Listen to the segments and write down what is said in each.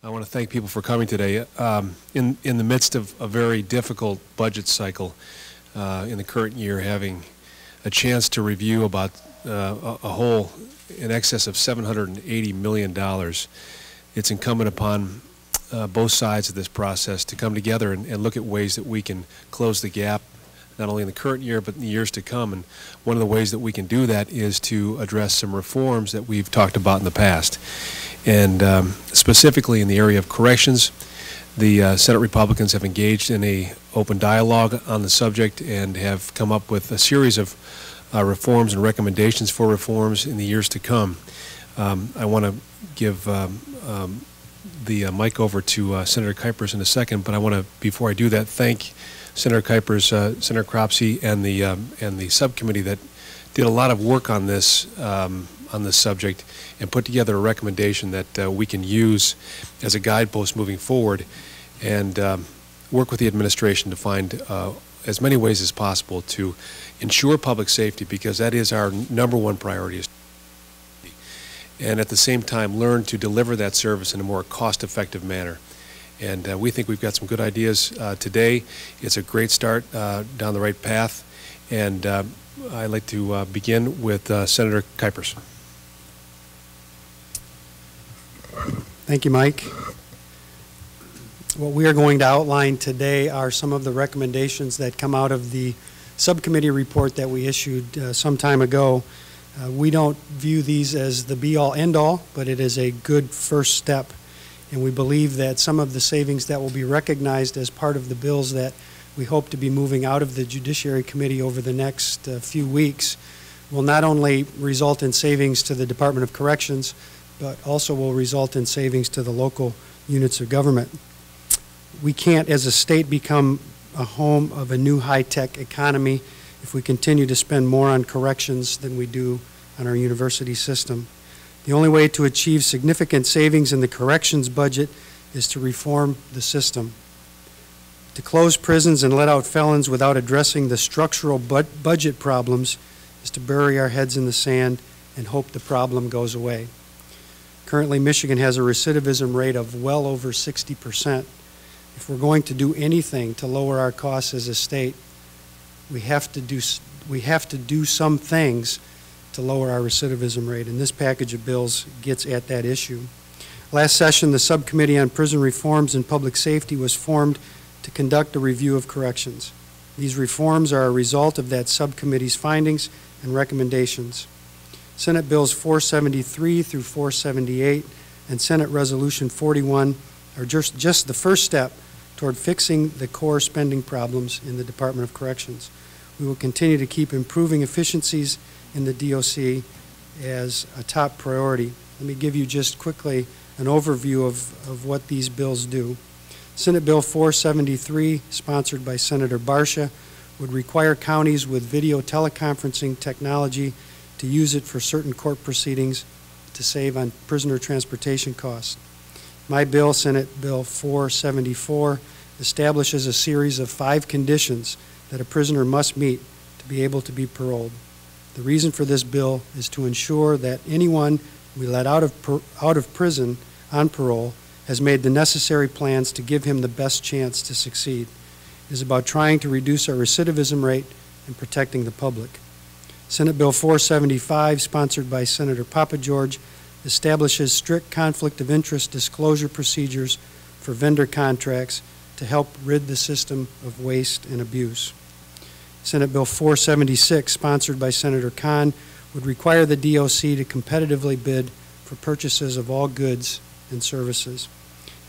I want to thank people for coming today. In the midst of a very difficult budget cycle in the current year, having a chance to review about a whole in excess of $780 million, it's incumbent upon both sides of this process to come together and look at ways that we can close the gap, not only in the current year but in the years to come. And one of the ways that we can do that is to address some reforms that we've talked about in the past. And specifically in the area of corrections, the Senate Republicans have engaged in an open dialogue on the subject and have come up with a series of reforms and recommendations for reforms in the years to come. I want to give the mic over to Senator Kuipers in a second, but I want to, before I do that, thank Senator Kuipers, Senator Cropsey, and the subcommittee that did a lot of work on this subject and put together a recommendation that we can use as a guidepost moving forward, and work with the administration to find as many ways as possible to ensure public safety, because that is our #1 priority, and at the same time learn to deliver that service in a more cost-effective manner. And we think we've got some good ideas today. It's a great start down the right path, and I'd like to begin with Senator Kuipers. Thank you, Mike. What we are going to outline today are some of the recommendations that come out of the subcommittee report that we issued some time ago. We don't view these as the be-all, end-all, but it is a good first step. And we believe that some of the savings that will be recognized as part of the bills that we hope to be moving out of the Judiciary Committee over the next few weeks will not only result in savings to the Department of Corrections, but also will result in savings to the local units of government. We can't, as a state, become a home of a new high-tech economy if we continue to spend more on corrections than we do on our university system. The only way to achieve significant savings in the corrections budget is to reform the system. To close prisons and let out felons without addressing the structural budget problems is to bury our heads in the sand and hope the problem goes away. Currently, Michigan has a recidivism rate of well over 60%. If we're going to do anything to lower our costs as a state, we have to do some things to lower our recidivism rate, and this package of bills gets at that issue. Last session, the Subcommittee on Prison Reforms and Public Safety was formed to conduct a review of corrections. These reforms are a result of that subcommittee's findings and recommendations. Senate Bills 473 through 478 and Senate Resolution 41 are just the first step toward fixing the core spending problems in the Department of Corrections. We will continue to keep improving efficiencies in the DOC as a top priority. Let me give you just quickly an overview of what these bills do. Senate Bill 473, sponsored by Senator Barsha, would require counties with video teleconferencing technology to use it for certain court proceedings to save on prisoner transportation costs. My bill, Senate Bill 474, establishes a series of 5 conditions that a prisoner must meet to be able to be paroled. The reason for this bill is to ensure that anyone we let out of prison on parole has made the necessary plans to give him the best chance to succeed. It is about trying to reduce our recidivism rate and protecting the public. Senate Bill 475, sponsored by Senator Papageorge, establishes strict conflict of interest disclosure procedures for vendor contracts to help rid the system of waste and abuse. Senate Bill 476, sponsored by Senator Khan, would require the DOC to competitively bid for purchases of all goods and services.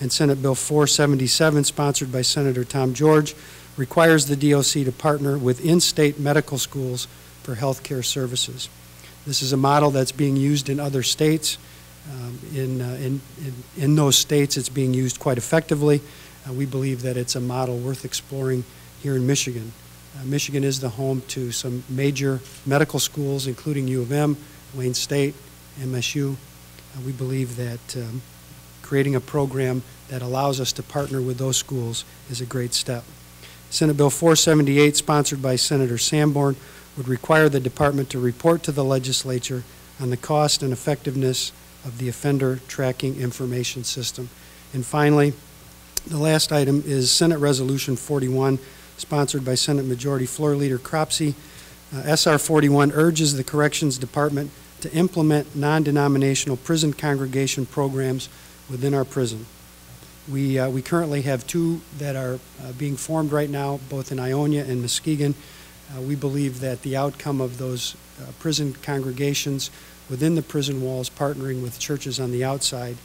And Senate Bill 477, sponsored by Senator Tom George, requires the DOC to partner with in-state medical schools for health care services. This is a model that's being used in other states. In those states, it's being used quite effectively. We believe that it's a model worth exploring here in Michigan. Michigan is the home to some major medical schools, including U of M, Wayne State, MSU. We believe that creating a program that allows us to partner with those schools is a great step. Senate Bill 478, sponsored by Senator Sanborn, would require the department to report to the legislature on the cost and effectiveness of the offender tracking information system. And finally, the last item is Senate Resolution 41, sponsored by Senate Majority Floor Leader Cropsey. SR 41 urges the Corrections Department to implement non-denominational prison congregation programs within our prison. We currently have two that are being formed right now, both in Ionia and Muskegon. We believe that the outcome of those prison congregations within the prison walls, partnering with churches on the outside,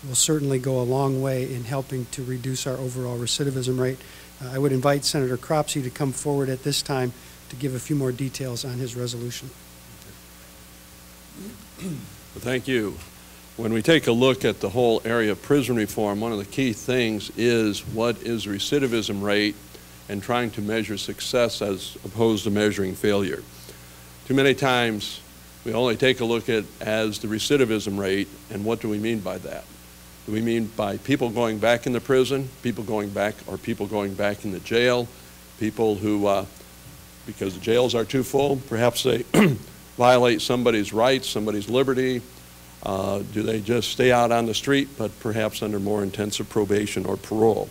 will certainly go a long way in helping to reduce our overall recidivism rate. I would invite Senator Cropsey to come forward at this time to give a few more details on his resolution. Well, thank you. When we take a look at the whole area of prison reform, one of the key things is what is recidivism rate and trying to measure success as opposed to measuring failure. Too many times we only take a look at as the recidivism rate, and what do we mean by that? Do we mean by people going back into prison, people going back in the jail, people who, because the jails are too full, perhaps they violate somebody's rights, somebody's liberty? Do they just stay out on the street, but perhaps under more intensive probation or parole?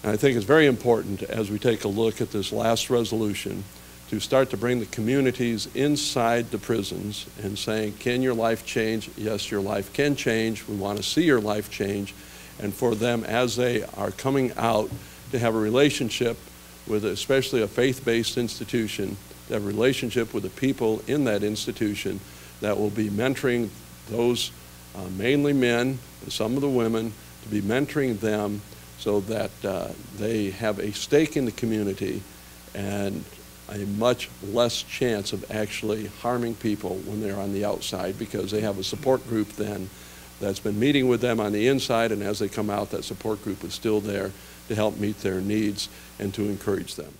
And I think it's very important as we take a look at this last resolution to start to bring the communities inside the prisons and saying, can your life change? Yes, your life can change. We want to see your life change. And for them, as they are coming out, to have a relationship with especially a faith-based institution, to have a relationship with the people in that institution that will be mentoring those mainly men, and some of the women, to be mentoring them so that they have a stake in the community and a much less chance of actually harming people when they're on the outside, because they have a support group then that's been meeting with them on the inside, and as they come out, that support group is still there to help meet their needs and to encourage them.